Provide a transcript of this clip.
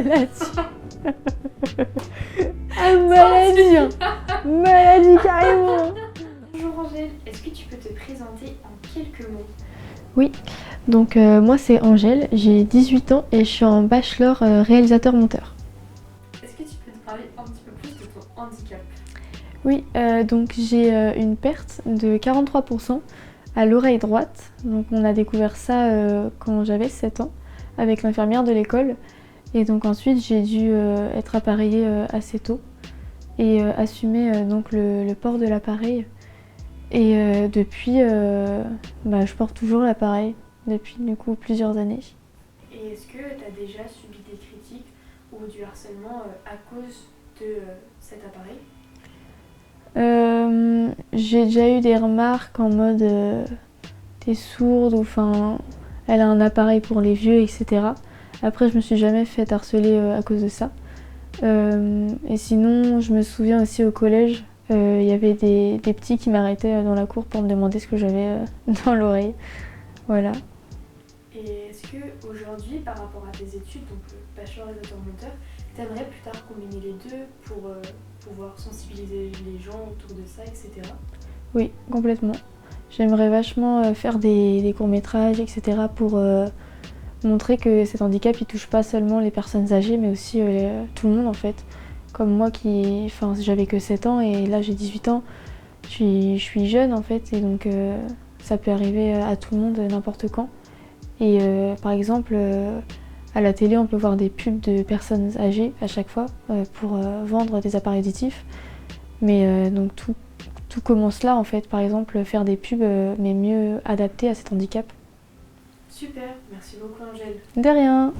maladie. Ah, maladie, hein. Maladie carrément. Bonjour Angèle, est-ce que tu peux te présenter en quelques mots? Oui, donc moi c'est Angèle, j'ai 18 ans et je suis en bachelor réalisateur-monteur. Est-ce que tu peux te parler un petit peu plus de ton handicap? Oui, donc j'ai une perte de 43% à l'oreille droite. Donc on a découvert ça quand j'avais 7 ans avec l'infirmière de l'école. Et donc ensuite j'ai dû être appareillée assez tôt et assumer donc le port de l'appareil. Et depuis, je porte toujours l'appareil depuis du coup plusieurs années. Et est-ce que tu as déjà subi des critiques ou du harcèlement à cause de cet appareil? J'ai déjà eu des remarques en mode t'es sourde ou enfin elle a un appareil pour les vieux, etc. Après je me suis jamais fait harceler à cause de ça. Et sinon je me souviens aussi au collège, il y avait des petits qui m'arrêtaient dans la cour pour me demander ce que j'avais dans l'oreille. Voilà. Et est-ce que aujourd'hui, par rapport à tes études, donc le bachelor réalisateur-monteur, t'aimerais plus tard combiner les deux pour pouvoir sensibiliser les gens autour de ça, etc. Oui, complètement. J'aimerais vachement faire des courts-métrages, etc. pour montrer que cet handicap il touche pas seulement les personnes âgées mais aussi tout le monde en fait. Comme moi j'avais que 7 ans et là j'ai 18 ans, je suis jeune en fait et donc ça peut arriver à tout le monde n'importe quand. Et par exemple à la télé on peut voir des pubs de personnes âgées à chaque fois pour vendre des appareils auditifs. Mais donc tout commence là en fait, par exemple faire des pubs mais mieux adaptées à cet handicap. Super, merci beaucoup Angèle. De rien.